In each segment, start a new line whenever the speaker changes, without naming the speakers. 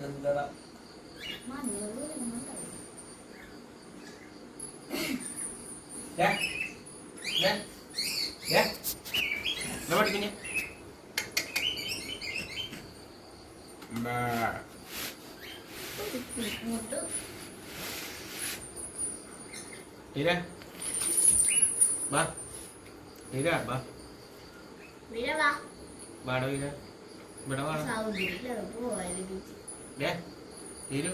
എന്താടാ Mira. Va. Mira, va.
Mira, va.
Va, mira. Mira, va. Ya. Iru.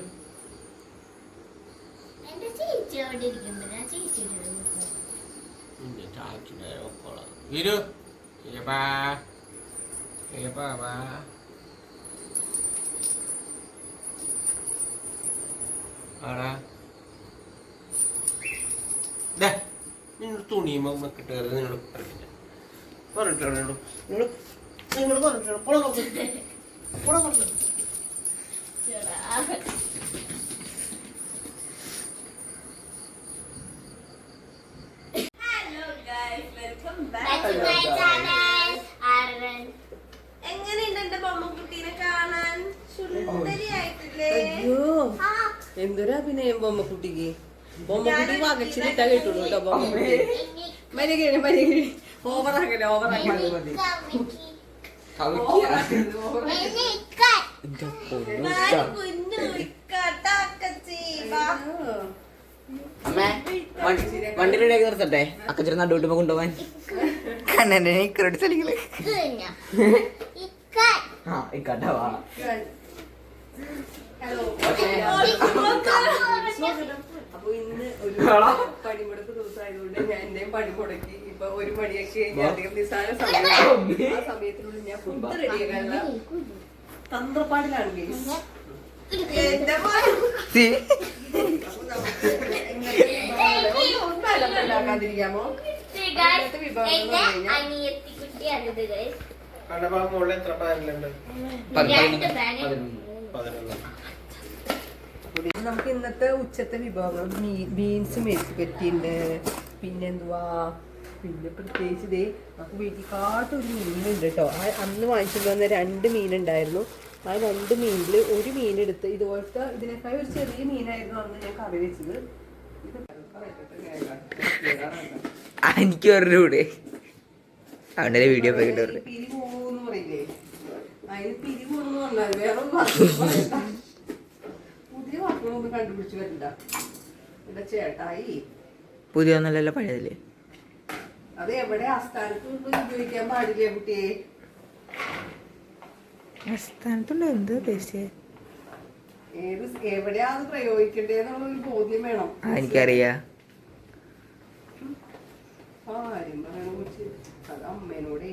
എന്റെ ചേച്ചി അവിടെ ഇരിക്കുന്നുണ്ട്. ഞാൻ ചേച്ചിയുടെ
Ini caci deh rokok. Iru. Iya, Pak. Iya, Pak. Ara. Dah. Ini tuh nih mau kedengeran ini lu. Baru kedengeran lu. Lu. Ini lu baru. Pulang.
എങ്ങനെയുണ്ട് എന്റെ ബൊമ്മക്കുട്ടീനെ കാണാൻ? സുന്ദരിയായിട്ടില്ലേ?
എന്തൊരു അഭിനയം ബൊമ്മക്കുട്ടിക്ക്. ബൊമ്മക്കുട്ടി വകച്ചിലിട്ടാ കേട്ടുള്ളൂ കേട്ടോ. ബൊമ്മക്കുട്ടി മരികേണി ഓവറാക്കല്ലേ ഓവറാക്കല്ലേ
വണ്ടിയിലേക്ക് നിർത്തട്ടെ അക്കച്ചി നടുവിട്ട് കൊണ്ടുപോവാൻ കണ്ണനെ ക്രെഡിറ്റ് അടിക്കല് ആ ഇക്കട്ടാ വാ
അപ്പൊ ഇന്ന് ഒരു പണിമുടക്ക് ദിവസമായതുകൊണ്ട് ഞാൻ എന്റെയും പണി മുടക്കി. ഇപ്പൊ 1 മണിയൊക്കെ കഴിഞ്ഞ് അധികം നിസ്സാര സമയം ആ സമയത്തിനുള്ളിൽ ഞാൻ ഫുഡ് റെഡിയാക്കാനുള്ള തന്ത്രപ്പാടിലാണ് ഗെയിംസ്. ഉണ്ടാക്കാതിരിക്കാമോ? അങ്ങനത്തെ വിഭവങ്ങൾ നമുക്ക് ഇന്നത്തെ ഉച്ചത്തെ വിഭവങ്ങൾ ബീൻസ് മെഴുക്ക് പറ്റിയുണ്ട്. പിന്നെന്തുവാ പിന്നെ പ്രത്യേകിച്ച് ഇതേ നമുക്ക് വീട്ടിൽ കാട്ടൊരു മീനുണ്ട് കേട്ടോ. അന്ന് വാങ്ങിച്ചിട്ട് വന്ന 2 മീനുണ്ടായിരുന്നു. ആ 2 മീനിൽ 1 മീനെടുത്ത് ഇതുപോലത്തെ ഇതിനേക്കാൾ ഒരു ചെറിയ മീനായിരുന്നു അന്ന് ഞാൻ കറി വെച്ചത്.
എനിക്ക് പറഞ്ഞൂടെ അവന്റെ വീഡിയോ
പിരി പോന്ന് പറയില്ലേ, അതിന് പിരി പോണെന്ന് പറഞ്ഞാൽ വേറെ പുതിയ വാക്കുകളൊന്നും കണ്ടുപിടിച്ച് വരില്ല. എന്റെ ചേട്ടായി
പുതിയ ഒന്നല്ലല്ലോ പഴയതല്ലേ.
അത് എവിടെ ആസ്ഥാനത്ത് ഉപയോഗിക്കാൻ പാടില്ലേ കുട്ടിയെ?
ആസ്ഥാനത്തുണ്ടോ എന്ത് ഉദ്ദേശിച്ചേ?
എവിടെയാ അത് പ്രയോഗിക്കണ്ടേന്നുള്ള ഒരു ബോധ്യം വേണം.
എനിക്കറിയാ
കാര്യം പറയണ കുറിച്ച്. അത് അമ്മേനോടെ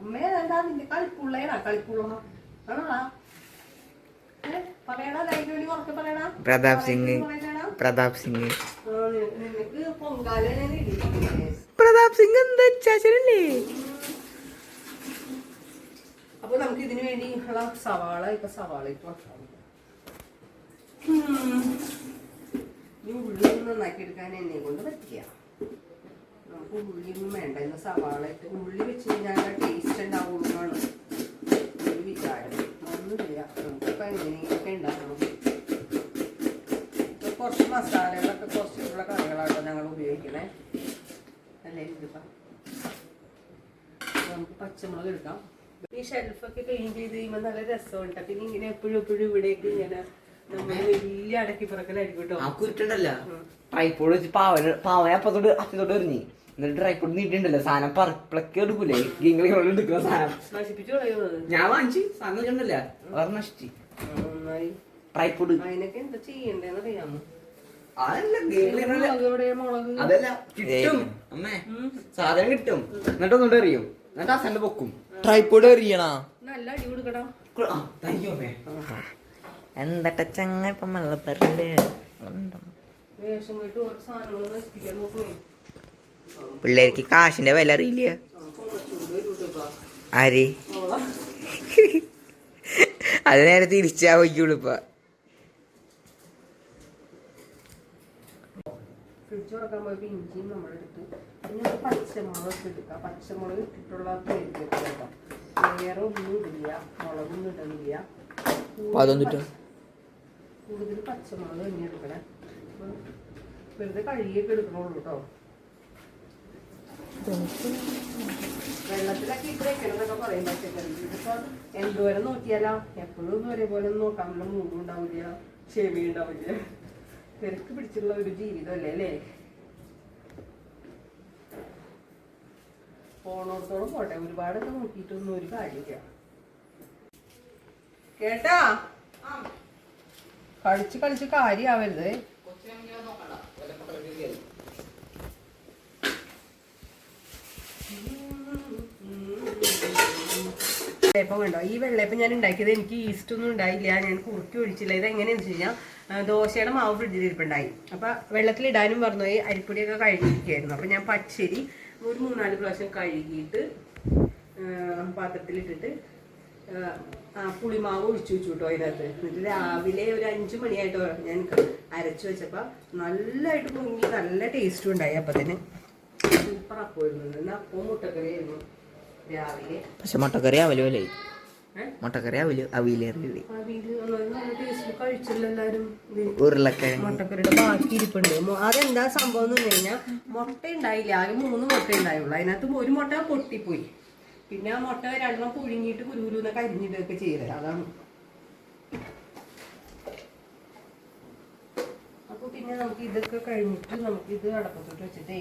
അമ്മയെ എന്താ നിന്റെ കളിപ്പുള്ളേടാ കളിപ്പുള്ള ആണോടാ പറയണ ലൈന് വേണ്ടി ഉറക്കെ പറയണ
പ്രതാപ് സിംഗ്
നിനക്ക് പൊങ്കാല
പ്രതാപ് സിംഗ് എന്താ ചാച്ചനല്ലേ?
അപ്പൊ നമുക്ക് ഇതിനു വേണ്ടി സവാള ഇപ്പൊ ഈ ഉള്ളി നന്നാക്കി എടുക്കാൻ എന്നെ കൊണ്ട് പറ്റില്ല. നമുക്ക് ഉള്ളിയൊന്നും വേണ്ട. ഇന്ന് സവാള ഇട്ട് ഉള്ളി വെച്ച് കഴിഞ്ഞാൽ ടേസ്റ്റ് ഉണ്ടാവുള്ളൂ എന്നാണ് ഒരു വിചാരം. ഒന്നുമില്ല, നമുക്കിപ്പോൾ എങ്ങനെയൊക്കെ ഉണ്ടാക്കണം. ഇപ്പൊ കുറച്ച് മസാലകളൊക്കെ കുറച്ചുള്ള കറികളാട്ടോ ഞങ്ങൾ ഉപയോഗിക്കണേ അല്ലേ. ഇതിപ്പം നമുക്ക് പച്ചമുളക് എടുക്കാം. ഈ ഷെൽഫൊക്കെ ക്ലീൻ ചെയ്ത് കഴിയുമ്പോൾ നല്ല രസമുണ്ട്. പിന്നെ ഇങ്ങനെ എപ്പോഴും ഇവിടേക്ക് ഇങ്ങനെ നമ്മൾ വലിയ അടക്കി പുറക്കലായിരിക്കും കേട്ടോ.
ആ കുരുട്ടുണ്ടല്ല ട്രൈപ്പോഡ് വെച്ച് പാവനെ അപ്പത്തോട്ട് എറിഞ്ഞി എന്നിട്ട് ട്രൈപ്പോഡ് നീട്ടിണ്ടല്ലോ സാധനം പ്ലക്ക് എടുക്കൂലേ ഗിങ്ങളോട് എടുക്കുന്ന സാധനം
നശിപ്പിച്ചു കളയുന്നത്.
ഞാൻ വാങ്ങിച്ചു സാധനം വെച്ചിട്ടുണ്ടല്ല വേറെ നശിച്ചു ട്രൈപ്പോഡ്.
അതിനൊക്കെ എന്താ ചെയ്യണ്ടേന്ന് അറിയാമോ?
അതല്ല കിട്ടും അമ്മേ സാധനം കിട്ടും എന്നിട്ടൊന്നുകൂടെ എറിയും എന്നിട്ട് അസന്റെ പൊക്കും. ട്രൈപ്പോഡ് എറിയണ
നല്ല അടി കൊടുക്കടാ.
എന്താ ചങ്ങ ഇപ്പൊ മള്ളപ്പറല്ലേ
വേഷം കേട്ട് ഓരോ സാധനങ്ങൾ നശിപ്പിക്കാൻ നോക്കുമേ.
പിള്ളേർക്ക് കാശിന്റെ വില അറിയില്ല. ആര് അത് നേരെ തിരിച്ചാ വയ്ക്കുള്ളൂ. ഇപ്പൊ
ഫ്രിഡ്ജ് തുറക്കാൻ പോയപ്പോ ഇഞ്ചിയും നമ്മളെടുത്ത് നമുക്ക് പച്ചമുളക് എടുക്കാം. പച്ചമുളക് ഇട്ടിട്ടുള്ള പേര് കേട്ടോ, വേറെ ഒന്നും ഇടില്ല, മുളകൊന്നും ഇടുന്നില്ല. കൂടുതൽ പച്ചമുളക് തന്നെ എടുക്കണേ. വെറുതെ കഴുകിയൊക്കെ എടുക്കണുള്ളൂ കേട്ടോ. വെള്ളത്തിലൊക്കെ ഇട്ട് വെക്കണമെന്നൊക്കെ പറയും പച്ചക്കറി. ഇതിപ്പോ എന്തോരം നോക്കിയാലോ എപ്പോഴും ഒന്നും ഒരേപോലെ ഒന്നും നോക്കാനുള്ള മൂന്നും ഉണ്ടാവില്ല, ക്ഷമയും ഉണ്ടാവില്ല. തിരക്ക് പിടിച്ചുള്ള ഒരു ജീവിതമല്ലേ അല്ലേ? പോണോടത്തോളം പോട്ടെ, ഒരുപാടൊക്കെ നോക്കിയിട്ടൊന്നും ഒരു കാര്യമില്ല കേട്ടാ. കളിച്ച് കളിച്ച് കാര്യാവരുത്. വെള്ളയപ്പം കണ്ടോ, ഈ വെള്ളയപ്പം ഞാൻ ഉണ്ടാക്കിയത് എനിക്ക് ഈസ്റ്റ് ഒന്നും ഉണ്ടായില്ല, ഞാൻ കുറുക്കി ഒഴിച്ചില്ല. ഇത് എങ്ങനെയാണെന്ന് വെച്ച് കഴിഞ്ഞാൽ ദോശയുടെ മാവ് ഫ്രിഡ്ജിൽ ഇരിപ്പുണ്ടായി. അപ്പം വെള്ളത്തിലിടാനും മറന്നുപോയി, അരിപ്പൊടിയൊക്കെ കഴുകിയിരിക്കുകയായിരുന്നു. അപ്പം ഞാൻ പച്ചരി ഒരു 3-4 പ്രാവശ്യം കഴുകിയിട്ട് പാത്രത്തിലിട്ടിട്ട് പുളിമാവ് ഒഴിച്ചു വെച്ചു കേട്ടോ അതിനകത്ത്. എന്നിട്ട് രാവിലെ ഒരു 5 മണിയായിട്ടോ ഞാൻ അരച്ചു വെച്ചപ്പോൾ നല്ലതായിട്ട് പൊങ്ങി, നല്ല ടേസ്റ്റും ഉണ്ടായി. അപ്പത്തിന് സൂപ്പർ അപ്പമായിരുന്നു. എന്നാൽ അപ്പവും മുട്ടക്കറി ആയിരുന്നു രാവിലെ.
പക്ഷെ മുട്ടക്കറി അവലോലായി, മുട്ടക്കറി അവിയിലേറി
കഴിച്ചില്ല എല്ലാരും.
ഉരുളക്കിഴങ്ങ്
മുട്ടക്കറിയുടെ ബാക്കി ഇരിപ്പുണ്ട്. അതെന്താ സംഭവം എന്ന് പറഞ്ഞു കഴിഞ്ഞാൽ മുട്ട ഉണ്ടായില്ല, ആകെ 3 മുട്ട ഉണ്ടായുള്ളൂ. അതിനകത്ത് ഒരു മുട്ട പൊട്ടിപ്പോയി. പിന്നെ ആ മുട്ട 2 പുഴുങ്ങിയിട്ട് കുരുകുരുന്നൊക്കെ അരിഞ്ഞിട്ടൊക്കെ ചെയ്തത്. അതാണ്. അപ്പൊ പിന്നെ നമുക്ക് ഇതൊക്കെ കഴിഞ്ഞിട്ട് നമുക്കിത് അടപ്പത്തോട്ട് വെച്ചിട്ടേ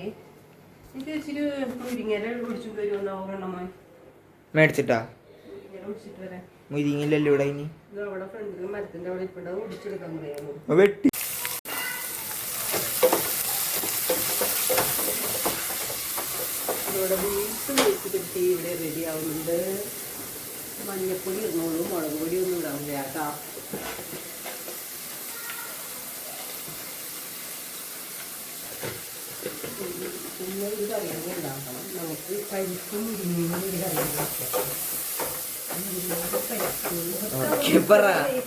എനിക്ക് ഇച്ചിരി മുരിങ്ങയില ഒടിച്ചിട്ട് വരുമെന്നാവും.
മേടിച്ചിട്ടാ
ഒടിച്ചിട്ട് വരാം.
മുരിങ്ങില്ലല്ലോ ഇവിടെ. ഇനി
അവിടെ ഫ്രണ്ടിൽ മരത്തിന്റെ അവിടെ ഇപ്പൊ ഒടിച്ചെടുക്കാൻ പറയാമോ?
വെട്ടി
ഇവിടെ ബീൻസ് വെച്ചിട്ട് ഇവിടെ റെഡി ആവുന്നുണ്ട്. മഞ്ഞപ്പൊടി ഇടുന്നുള്ളൂ, മുളക് പൊടി ഒന്നും ഇടാവില്ല കേട്ടോ. പിന്നെ ഒരു കറിയാണ് ഉണ്ടാക്കണം. നമുക്ക് പരിപ്പും മുരിങ്ങയും ഒരു കറിയാണ് വെക്കാം.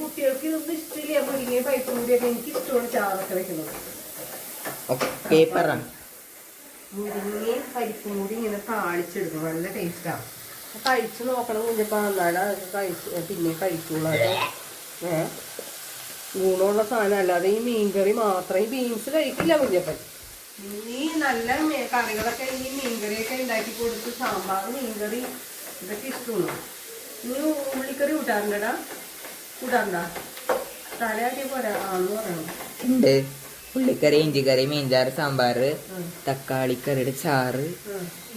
കുട്ടികൾക്ക് ഇതൊന്നും ഇഷ്ടമില്ല, മുരിങ്ങയും പരിപ്പും കൂടിയൊക്കെ. എനിക്ക് ഇഷ്ടമാണ് ചാറൊക്കെ വെക്കുന്നത്. മുരിങ്ങയും പരിപ്പും കൂടി ഇങ്ങനെ താളിച്ചെടുക്കും, നല്ല ടേസ്റ്റാണ്. കഴിച്ചു നോക്കണം കുഞ്ഞപ്പ, എന്നാലും അതൊക്കെ പിന്നെ കഴിക്കുള്ളൂ. ഗുണമുള്ള സാധനം അല്ലാതെ ഈ മീൻകറി മാത്രം. ഈ ബീൻസ് കഴിക്കില്ല കുഞ്ഞപ്പൻ. ഈ നല്ല കറികളൊക്കെ ഈ മീൻകറിയൊക്കെ ഉണ്ടാക്കി കൊടുത്ത് സാമ്പാർ, മീൻകറി ഇതൊക്കെ ഇഷ്ടമുള്ളൂ. നീ ഉള്ളിക്കറി കൂട്ടാറുണ്ടടാ? കൂട്ടാറുണ്ടാ? തലയാട്ടിയ പോരാ ആണെന്ന് പറയണം.
ഉണ്ട് ഉള്ളിക്കറി, ഇഞ്ചിക്കറി, മീൻചാറ്, സാമ്പാറ്, തക്കാളിക്കറിയുടെ ചാറ്.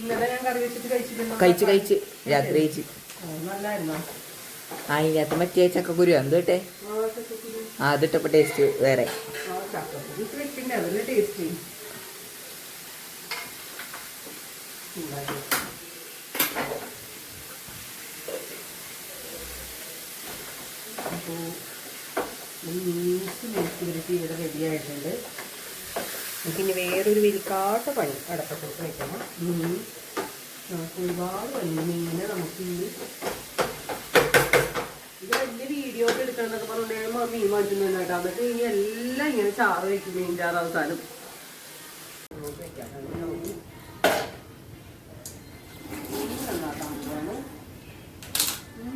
ഇന്നലെ ഞാൻ കറി വെച്ചിട്ട് കഴിച്ചിട്ടുണ്ടോ?
കഴിച്ച് രാത്രി കഴിച്ച്.
നല്ലായിരുന്നോ?
അതിനകത്ത് മറ്റേ ചക്കക്കുരു എന്തുട്ടെ അതിട്ടപ്പോ ടേസ്റ്റ് വേറെ.
ചക്കക്കുരു വെക്കണ്ടേ, അതല്ലേ ടേസ്റ്റ്. അപ്പോൾ ഇവിടെ റെഡി ആയിട്ടുണ്ട്. നമുക്കിനി വേറൊരു വലിക്കാട്ട പണി അടപ്പത്തോട്ട് വയ്ക്കണം. നമുക്ക് ഒരുപാട് പണി. മീനെ നമുക്ക് ഇത് വലിയ വീഡിയോ ഒക്കെ എടുക്കണം എന്നൊക്കെ പറഞ്ഞുകൊണ്ടാണ് മീൻ വാങ്ങിക്കുന്നത് കേട്ടോ. എന്നിട്ട് ഇനി എല്ലാം ഇങ്ങനെ ചാറ് വയ്ക്കും, മീൻ ചാറ് അവസാനം വെക്കാം.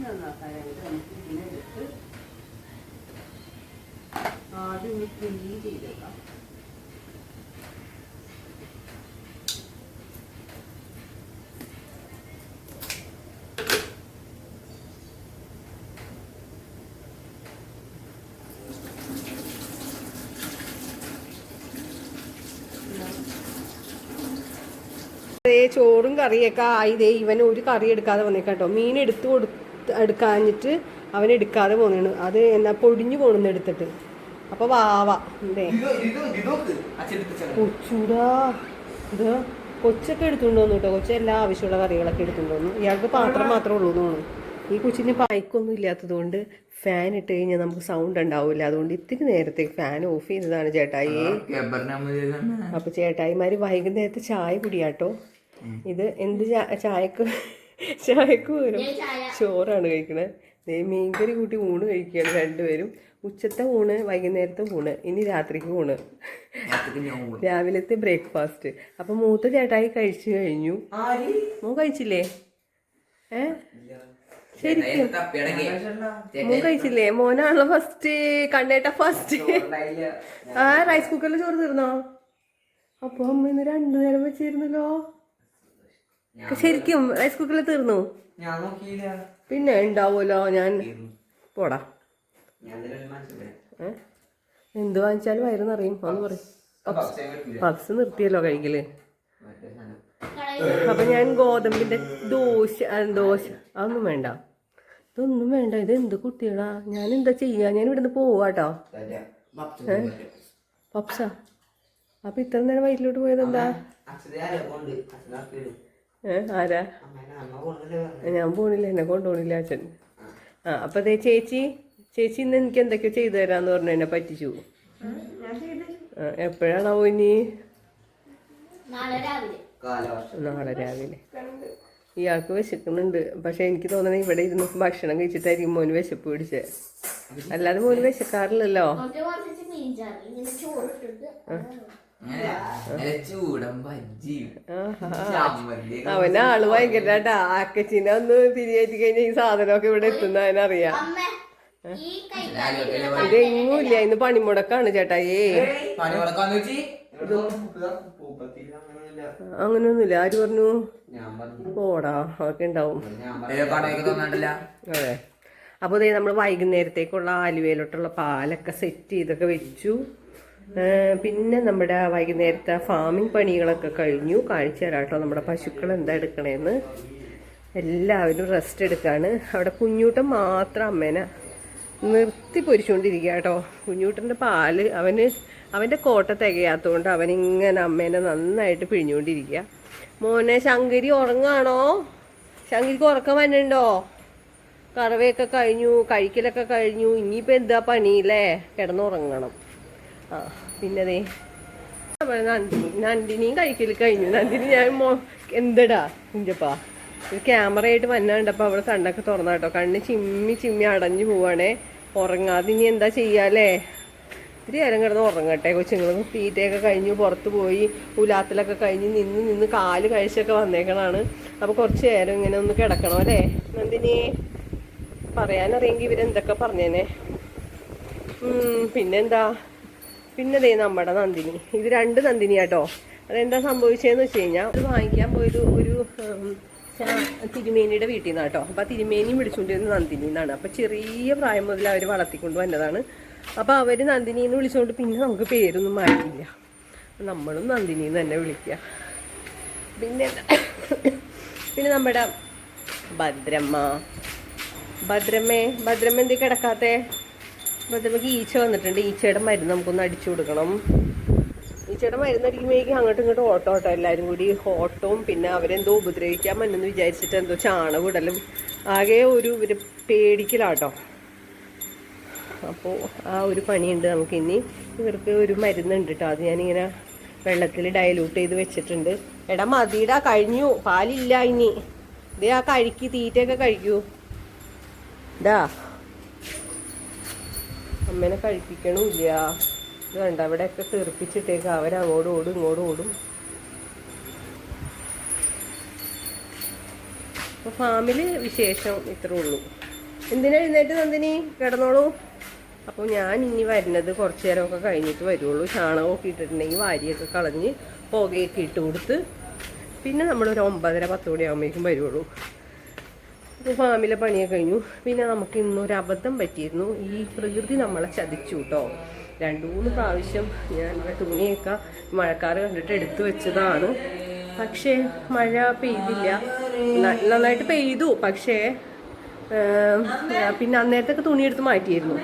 നന്നാക്കാനായിട്ട് നമുക്ക് ഇതിനെ എടുത്ത് ആദ്യം ഒന്ന് ക്ലീൻ ചെയ്തേക്കാം. ചോറും കറിയൊക്കെ ആയി. ഇവൻ ഒരു കറി എടുക്കാതെ വന്നേക്കാട്ടോ. മീൻ എടുക്കാഞ്ഞിട്ട് അവൻ എടുക്കാതെ പോന്നാണ്. അത് എന്നാ പൊടിഞ്ഞു പോണെന്ന് എടുത്തിട്ട്. അപ്പൊ വാവാ എന്തേ കൊച്ചൂടാ, ഇത് കൊച്ചൊക്കെ എടുത്തുകൊണ്ടോന്നു കേട്ടോ. കൊച്ച എല്ലാ ആവശ്യമുള്ള കറികളൊക്കെ എടുത്തുകൊണ്ടോന്നു. ഇയാൾക്ക് പാത്രം മാത്രമേ ഉള്ളൂ എന്ന് തോന്നുന്നു. ഈ കൊച്ചിന് പൈക്കൊന്നും ഇല്ലാത്തത് കൊണ്ട് ഫാൻ ഇട്ട് കഴിഞ്ഞാൽ നമുക്ക് സൗണ്ട് ഉണ്ടാവില്ല. അതുകൊണ്ട് ഇത്തിരി നേരത്തെ ഫാൻ ഓഫ് ചെയ്തതാണ് ചേട്ടായി. അപ്പൊ ചേട്ടായിമാര് വൈകുന്നേരത്തെ ചായ കുടിയാട്ടോ. ഇത് എന്ത് ചായക്ക് പകരം ചോറാണ് കഴിക്കണേ. മീൻകറി കൂട്ടി ഊണ് കഴിക്കുകയാണ് രണ്ടുപേരും. ഉച്ചത്തെ ഊണ്, വൈകുന്നേരത്തെ ഊണ്, ഇനി രാത്രിക്ക് ഊണ്, രാവിലത്തെ ബ്രേക്ക്ഫാസ്റ്റ്. അപ്പം മൂത്ത ചേട്ടായി കഴിച്ചു കഴിഞ്ഞു. മോൻ കഴിച്ചില്ലേ? ശരിക്കും മോൻ കഴിച്ചില്ലേ? മോനാണല്ലോ ഫസ്റ്റ്. കണ്ണേട്ട ഫസ്റ്റ്. റൈസ് കുക്കറിൽ ചോറ് തീർന്നോ? അപ്പൊ അമ്മ ഇന്ന് 2 നേരം വെച്ചിരുന്നല്ലോ. ശരിക്കും റൈസ് കുക്കറിൽ തീർന്നു? പിന്നെ ഉണ്ടാവുമല്ലോ. ഞാൻ പോടാ. എന്ത് വാങ്ങിച്ചാലും വയറ് നിറയും ഒന്ന് പറയും. പപ്സ് നിർത്തിയല്ലോ കഴിക്കല്. അപ്പൊ ഞാൻ ഗോതമ്പിന്റെ ദോശ അതൊന്നും വേണ്ട, ഇതൊന്നും വേണ്ട. ഇത് എന്ത് കുട്ടികളാ? ഞാൻ എന്താ ചെയ്യാ? ഞാൻ ഇവിടുന്ന് പോവാട്ടോ. പപ്സാ? അപ്പൊ ഇത്ര നേരം വയറ്റിലോട്ട് പോയത് എന്താ? ആരാ? ഞാൻ പോണില്ല, എന്നെ കൊണ്ടുപോണില്ല അച്ഛൻ. അപ്പൊ അതെ ചേച്ചി ഇന്ന് എനിക്ക് എന്തൊക്കെയോ ചെയ്തു തരാന്ന് പറഞ്ഞു. എന്നെ പറ്റിച്ചു. എപ്പോഴാണോ ഇനി? നാളെ രാവിലെ. ഇയാൾക്ക് വിശക്കുന്നുണ്ട്. പക്ഷെ എനിക്ക് തോന്നണ ഇവിടെ ഇരുന്ന് ഭക്ഷണം കഴിച്ചിട്ടായിരിക്കും മോന് വിശപ്പ് പിടിച്ചേ. അല്ലാതെ മോന് വിശക്കാറില്ലല്ലോ. അവന് ആള് ഭയങ്കരട്ടാ. ആക്കച്ചിനെ ഒന്ന് തിരികേറ്റി കഴിഞ്ഞാൽ ഈ സാധനമൊക്കെ ഇവിടെ എത്തുന്ന അവനറിയാം. ഇതെങ്ങൂല്ല, ഇന്ന് പണിമുടക്കാണ് ചേട്ടായി. അങ്ങനെയൊന്നുമില്ല. ആര് പറഞ്ഞു? പോടാ, അതൊക്കെ ഉണ്ടാവും. അതെ. അപ്പോൾ ഇതേ നമ്മൾ വൈകുന്നേരത്തേക്കുള്ള ആലുവയിലോട്ടുള്ള പാലൊക്കെ സെറ്റ് ചെയ്തൊക്കെ വെച്ചു. പിന്നെ നമ്മുടെ വൈകുന്നേരത്തെ ഫാമിംഗ് പണികളൊക്കെ കഴിഞ്ഞു. കാണിച്ചു തരാം കേട്ടോ നമ്മുടെ പശുക്കൾ എന്താ എടുക്കണേന്ന്. എല്ലാവരും റെസ്റ്റ് എടുക്കാണ്. അവിടെ കുഞ്ഞൂട്ടൻ മാത്രം അമ്മേനെ നിർത്തി പൊരിച്ചുകൊണ്ടിരിക്കുക കേട്ടോ. കുഞ്ഞൂട്ടൻ്റെ പാല് അവൻ്റെ കോട്ട തികയാത്തതുകൊണ്ട് അവനിങ്ങനെ അമ്മേനെ നന്നായിട്ട് പിഴിഞ്ഞുകൊണ്ടിരിക്കുക. മോനെ ശങ്കരി ഉറങ്ങാണോ? ശങ്കരിക്ക് ഉറക്കം വന്നുണ്ടോ? കറവയൊക്കെ കഴിഞ്ഞു, കഴിക്കലൊക്കെ കഴിഞ്ഞു. ഇനിയിപ്പോൾ എന്താ പണിയില്ലേ? കിടന്നുറങ്ങണം. പിന്നെ ദേ നന്ദിനിയും കഴിക്കൽ കഴിഞ്ഞു. നന്ദിനി ഞാൻ എന്തടാ കുഞ്ചപ്പാ ക്യാമറയായിട്ട് വന്നാണ്ടപ്പോൾ അവൾ കണ്ണൊക്കെ തുറന്ന കേട്ടോ. കണ്ണ് ചിമ്മി അടഞ്ഞു പോവാണേ. ഉറങ്ങാതെ ഇനി എന്താ ചെയ്യാല്ലേ? ഇത്തിരി നേരം കിടന്ന് ഉറങ്ങട്ടെ. കൊച്ചുങ്ങൾ തീറ്റയൊക്കെ കഴിഞ്ഞു പുറത്ത് പോയി ഉലാത്തിലൊക്കെ കഴിഞ്ഞ് നിന്ന് കാല് കഴിച്ചൊക്കെ വന്നേക്കണാണ്. അപ്പോൾ കുറച്ച് നേരം ഇങ്ങനെ ഒന്ന് കിടക്കണം അല്ലേ നന്ദിനി? പറയാനറിയെങ്കിൽ ഇവരെന്തൊക്കെ പറഞ്ഞേനെ. പിന്നെന്താ? പിന്നെ ദേ നമ്മുടെ നന്ദിനി. ഇത് 2 നന്ദിനി കേട്ടോ. അതെന്താ സംഭവിച്ചതെന്ന് വെച്ച് കഴിഞ്ഞാൽ അത് വാങ്ങിക്കാൻ പോയത് ഒരു തിരുമേനിയുടെ വീട്ടിൽ നിന്നാണ് കേട്ടോ. അപ്പോൾ ആ തിരുമേനിയും വിളിച്ചുകൊണ്ടിരുന്നത് നന്ദിനി എന്നാണ്. അപ്പോൾ ചെറിയ പ്രായം മുതൽ അവർ വളർത്തിക്കൊണ്ട് വന്നതാണ്. അപ്പോൾ അവർ നന്ദിനി എന്ന് വിളിച്ചുകൊണ്ട് പിന്നെ നമുക്ക് പേരൊന്നും മാറ്റിയില്ല. നമ്മളും നന്ദിനി എന്ന് തന്നെ വിളിക്കുക. പിന്നെ നമ്മുടെ ഭദ്രമ്മ എന്തി കിടക്കാത്തെ? ഭദ്രമ്മക്ക് ഈച്ച വന്നിട്ടുണ്ട്. ഈച്ചയുടെ മരുന്ന് നമുക്കൊന്ന് അടിച്ചു കൊടുക്കണം. ഈച്ചയുടെ മരുന്ന് അടിക്കുമ്പോഴേക്കും അങ്ങോട്ടും ഇങ്ങോട്ടും ഓട്ടോ എല്ലാവരും കൂടി ഓട്ടവും. പിന്നെ അവരെന്തോ ഉപദ്രവിക്കാൻ മണ്ണെന്ന് വിചാരിച്ചിട്ട് എന്തോ ചാണകം ഇടലും ആകെ ഒരു പേടിക്കലാട്ടോ. അപ്പോൾ ആ ഒരു പണിയുണ്ട് നമുക്കിനി. ഇവർക്ക് ഒരു മരുന്നുണ്ട് കേട്ടോ. അത് ഞാനിങ്ങനെ വെള്ളത്തിൽ ഡയലൂട്ട് ചെയ്ത് വെച്ചിട്ടുണ്ട്. എടാ മതിടാ, കഴിഞ്ഞു, പാലില്ല ഇനി. ഇതേ ആ തീറ്റയൊക്കെ കഴിക്കൂ. ഇതാ അമ്മേനെ കഴിപ്പിക്കണില്ല. ഇത് വേണ്ട, അവിടെയൊക്കെ തെറിപ്പിച്ചിട്ടേക്ക് അവരങ്ങോട്ടും ഓടും ഇങ്ങോട്ടും ഓടും. അപ്പോൾ ഫാമില് വിശേഷം ഇത്രേ ഉള്ളൂ. എന്തിനാ എഴുന്നേറ്റ് നന്ദിനി? കിടന്നോളൂ. അപ്പോൾ ഞാൻ ഇനി വരുന്നത് കുറച്ച് നേരമൊക്കെ കഴിഞ്ഞിട്ട് വരുള്ളൂ. ചാണകമൊക്കെ ഇട്ടിട്ടുണ്ടെങ്കിൽ വാരിയൊക്കെ കളഞ്ഞ് പുകയൊക്കെ ഇട്ട് കൊടുത്ത് പിന്നെ നമ്മളൊരു 9:30-10 മണിയാകുമ്പോഴേക്കും വരുള്ളൂ. അപ്പോൾ ഫാമിലെ പണിയൊക്കെ കഴിഞ്ഞു. പിന്നെ നമുക്ക് ഇന്നൊരു അബദ്ധം പറ്റിയിരുന്നു. ഈ പ്രകൃതി നമ്മളെ ചതിച്ചു കേട്ടോ. 2-3 പ്രാവശ്യം ഞാൻ തുണിയൊക്കെ മഴക്കാറ് കണ്ടിട്ട് എടുത്തു വെച്ചതാണ്. പക്ഷേ മഴ പെയ്തില്ല. നന്നായിട്ട് പെയ്തു. പക്ഷേ പിന്നെ അന്നേരത്തൊക്കെ തുണിയെടുത്ത് മാറ്റിയിരുന്നു.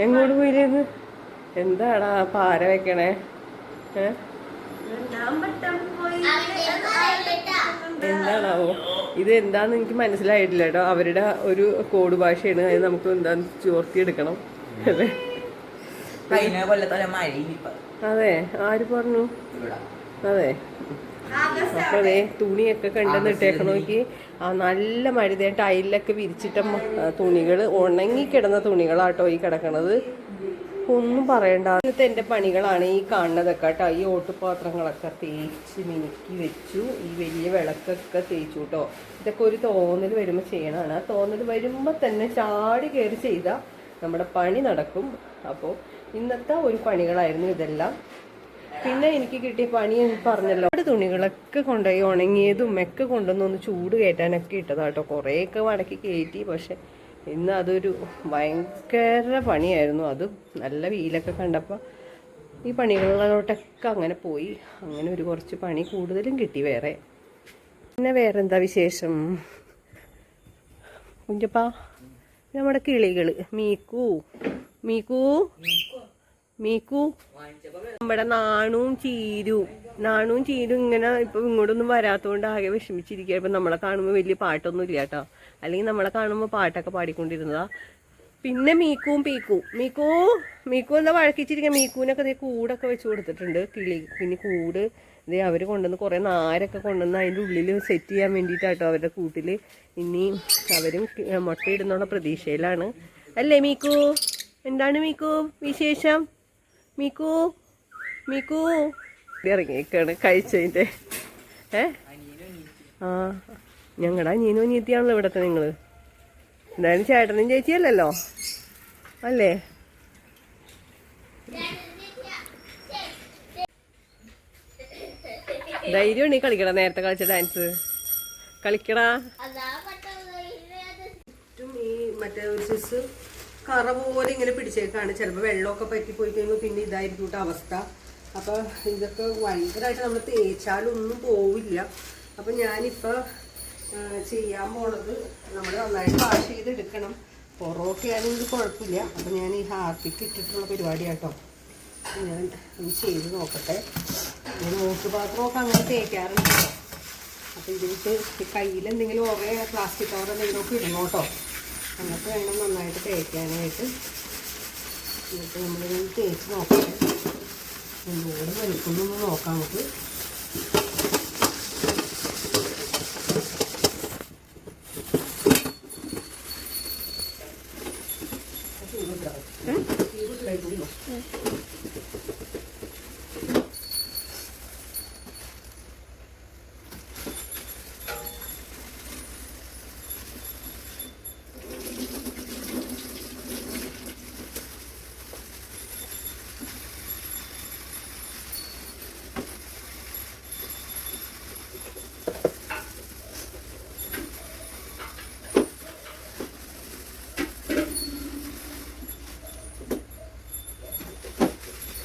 എങ്ങോട്ട് പോയില്ലേന്ന്? എന്താടാ പാര വെക്കണേ? എന്താണാവോ ഇത്? എന്താന്ന് എനിക്ക് മനസ്സിലായിട്ടില്ല കേട്ടോ. അവരുടെ ഒരു കോഡ് ഭാഷയാണ്. അത് നമുക്ക് എന്താന്ന് ചോർത്തിയെടുക്കണം. അതെ, ആര് പറഞ്ഞു? അതെ, അപ്പൊ അതേ തുണിയൊക്കെ കണ്ടെന്ന് ഇട്ടേക്ക് നോക്കി. നല്ല മരുതേ ടൈലിലൊക്കെ വിരിച്ചിട്ട തുണികൾ, ഉണങ്ങിക്കിടന്ന തുണികളാട്ടോ ഈ കിടക്കണത്. ഒന്നും പറയണ്ട. ഇന്നത്തെ എൻ്റെ പണികളാണ് ഈ കാണുന്നതൊക്കെ കേട്ടോ. ഈ ഓട്ടുപാത്രങ്ങളൊക്കെ തേച്ച് മിനുക്കി വെച്ചു. ഈ വലിയ വിളക്കൊക്കെ തേച്ചു കേട്ടോ. ഇതൊക്കെ ഒരു തോന്നൽ വരുമ്പോൾ ചെയ്യണതാണ്. ആ തോന്നൽ വരുമ്പോൾ തന്നെ ചാടി കയറി ചെയ്താൽ നമ്മുടെ പണി നടക്കും. അപ്പോൾ ഇന്നത്തെ ഒരു പണികളായിരുന്നു ഇതെല്ലാം. പിന്നെ എനിക്ക് കിട്ടിയ പണി പറഞ്ഞല്ലോ, തുണികളൊക്കെ കൊണ്ടുപോയി ഉണങ്ങിയതും ഒക്കെ കൊണ്ടുവന്നൊന്ന് ചൂട് കയറ്റാനൊക്കെ ഇട്ടതാട്ടോ. കുറേയൊക്കെ മടക്കി കയറ്റി. പക്ഷെ ഇന്ന് അതൊരു ഭയങ്കര പണിയായിരുന്നു. അത് നല്ല വെയിലൊക്കെ കണ്ടപ്പോൾ ഈ പണികളിലോട്ടൊക്കെ അങ്ങനെ പോയി. അങ്ങനെ ഒരു കുറച്ച് പണി കൂടുതലും കിട്ടി വേറെ. പിന്നെ വേറെ എന്താ വിശേഷം കുഞ്ചപ്പാ? നമ്മുടെ കിളികൾ മീക്കു മീക്കു മീക്കു നമ്മുടെ നാണും ചീരും ഇങ്ങനെ ഇപ്പൊ ഇങ്ങോട്ടൊന്നും വരാത്തോണ്ട് ആകെ വിഷമിച്ചിരിക്കുക. ഇപ്പൊ നമ്മളെ കാണുമ്പോൾ വലിയ പാട്ടൊന്നും ഇല്ല കേട്ടോ. അല്ലെങ്കിൽ നമ്മളെ കാണുമ്പോൾ പാട്ടൊക്കെ പാടിക്കൊണ്ടിരുന്നതാ. പിന്നെ മീക്കും മീക്കു എന്താ വഴക്കിച്ചിരിക്കുക. മീക്കൂനൊക്കെ അതേ കൂടൊക്കെ വെച്ച് കൊടുത്തിട്ടുണ്ട് കിളി. പിന്നെ കൂട് ഇതേ അവർ കൊണ്ടുവന്ന് കുറേ നാരൊക്കെ കൊണ്ടുവന്ന് അതിൻ്റെ ഉള്ളിൽ സെറ്റ് ചെയ്യാൻ വേണ്ടിയിട്ടാട്ടോ അവരുടെ കൂട്ടിൽ. ഇനി അവരും മുട്ടയിടുന്നുള്ള പ്രതീക്ഷയിലാണ്. അല്ലേ മീക്കു? എന്താണ് മീക്കു വിശേഷം? മീക്കു ഇറങ്ങിയേക്കാണ് കഴിച്ചതിൻ്റെ. ആ ഞങ്ങളുടെ അനിയനും അനിയത്തിയാണല്ലോ ഇവിടത്തെ നിങ്ങൾ. എന്തായാലും ചേട്ടനും ചേച്ചിയല്ലല്ലോ അല്ലേ? ധൈര്യം നീ കളിക്കടാ. നേരത്തെ കളിച്ച ഡാൻസ് കളിക്കടാ. ഈ മറ്റേ ഒരു സിസ് കറ പോലെ ഇങ്ങനെ പിടിച്ചേക്കാണ്. ചിലപ്പോൾ വെള്ളമൊക്കെ പറ്റി പോയി കഴിയുമ്പോൾ പിന്നെ ഇതായിരിക്കും കേട്ടോ അവസ്ഥ. അപ്പോൾ ഇതൊക്കെ ഭയങ്കരമായിട്ട് നമ്മൾ തേച്ചാലൊന്നും പോവില്ല. അപ്പം ഞാനിപ്പോൾ ചെയ്യാൻ പോണത് നമ്മൾ നന്നായിട്ട് വാഷ് ചെയ്തെടുക്കണം. പുറമൊക്കെ ആണെങ്കിൽ കുഴപ്പമില്ല. അപ്പം ഞാൻ ഈ ഹാർപ്പിക്ക് ഇട്ടിട്ടുള്ള പരിപാടിയാട്ടോ. ഞാൻ ഒന്ന് ചെയ്ത് നോക്കട്ടെ. ഞാൻ ഓട്ടുപാത്രമൊക്കെ അങ്ങനെ തേക്കാറുണ്ട് കേട്ടോ. അപ്പോൾ ഇതിട്ട് കയ്യിൽ എന്തെങ്കിലും കുറേ പ്ലാസ്റ്റിക് കവർ എന്തെങ്കിലുമൊക്കെ ഇടണം കേട്ടോ. എന്നിട്ട് വേണം നന്നായിട്ട് തേക്കാനായിട്ട്. എന്നിട്ട് നമ്മളിതൊന്ന് തേച്ച് നോക്കട്ടെ. ഒന്നുകൂടെ വലിക്കുന്നൊന്ന് നോക്കാം നമുക്ക്.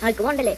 ആൾക്ക് പോണ്ടല്ലേ?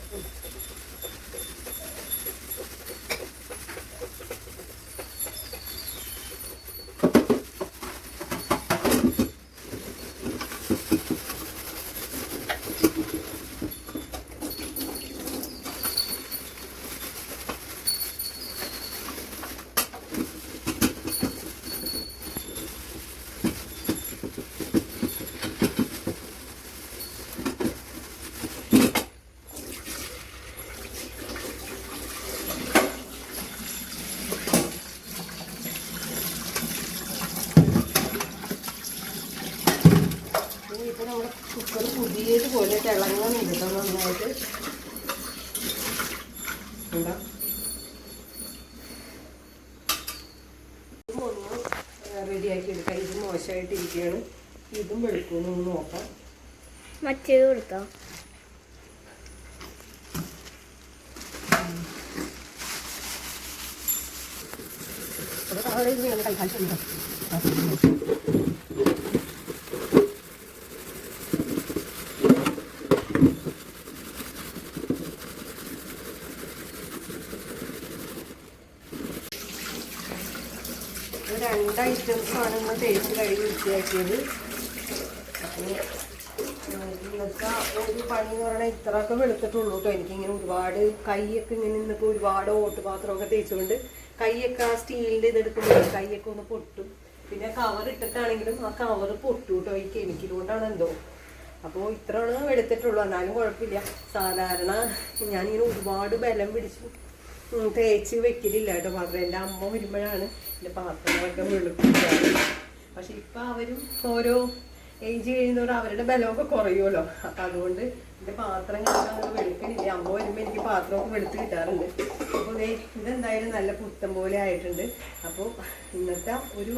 ഇപ്പോൾ നമ്മുടെ കുക്കർ പുതിയതുപോലെ തിളങ്ങുന്നുണ്ട് കേട്ടോ നന്നായിട്ട്. എന്താ ഒന്ന് റെഡിയാക്കി എടുക്കാം. ഇത് മോശമായിട്ടിരിക്കുകയാണ്. ഇതും വെളുക്കുമെന്ന് നോക്കാം. മറ്റേത് കൊടുത്തോ?
അവിടെ ഇത് വേണം കഴിക്കാൻ. രണ്ട് ഐറ്റംസാണ് ഇന്ന് തേച്ച് കഴുകി വൃത്തിയാക്കിയത്. അപ്പോൾ ഇന്നത്തെ ഒരു പണി എന്ന് പറഞ്ഞാൽ ഇത്രയൊക്കെ വെളുത്തിട്ടുള്ളൂ കേട്ടോ. എനിക്കിങ്ങനെ ഒരുപാട് കൈയൊക്കെ ഇങ്ങനെ ഇന്നിപ്പോൾ ഒരുപാട് ഓട്ടുപാത്രമൊക്കെ തേച്ചുകൊണ്ട് കൈയൊക്കെ ആ സ്റ്റീലിൻ്റെ ഇതെടുക്കുമ്പോൾ കൈയൊക്കെ ഒന്ന് പൊട്ടും. പിന്നെ കവർ ഇട്ടിട്ടാണെങ്കിലും ആ കവർ പൊട്ടു കേട്ടോ. ഈ കെമിക്കൽ കൊണ്ടാണ് എന്തോ. അപ്പോൾ ഇത്രയാണ് എടുത്തിട്ടുള്ളൂ. എന്നാലും കുഴപ്പമില്ല. സാധാരണ ഞാനിങ്ങനെ ഒരുപാട് ബലം പിടിച്ചു തേച്ച് വെക്കലില്ല കേട്ടോ പാത്രം. എൻ്റെ അമ്മ വരുമ്പോഴാണ് എൻ്റെ പാത്രങ്ങളൊക്കെ വെളുപ്പിക്കാറ്. പക്ഷെ ഇപ്പം അവരും ഓരോ ഏജ് കഴിയുന്നവർ അവരുടെ ബലമൊക്കെ കുറയുമല്ലോ. അപ്പം അതുകൊണ്ട് എൻ്റെ പാത്രങ്ങളൊക്കെ അങ്ങനെ വെളുക്കലില്ല. അമ്മ വരുമ്പോൾ എനിക്ക് പാത്രമൊക്കെ വെളുത്ത് കിട്ടാറുണ്ട്. അപ്പോൾ ഇതെന്തായാലും നല്ല പുത്തം പോലെ ആയിട്ടുണ്ട്. അപ്പോൾ ഇന്നത്തെ ഒരു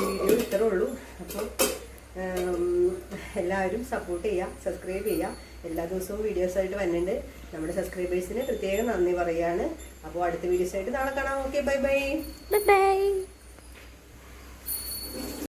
വീഡിയോ ഇത്രേ ഉള്ളൂ. അപ്പോൾ എല്ലാവരും സപ്പോർട്ട് ചെയ്യുക, സബ്സ്ക്രൈബ് ചെയ്യുക. എല്ലാ ദിവസവും വീഡിയോസായിട്ട് വരുന്നുണ്ട്. നമ്മുടെ സബ്സ്ക്രൈബേഴ്സിന് പ്രത്യേകം നന്ദി പറയുകയാണ്. അപ്പോൾ അടുത്ത വീഡിയോസായിട്ട് നാളെ കാണാം. Okay, bye bye.
Bye bye.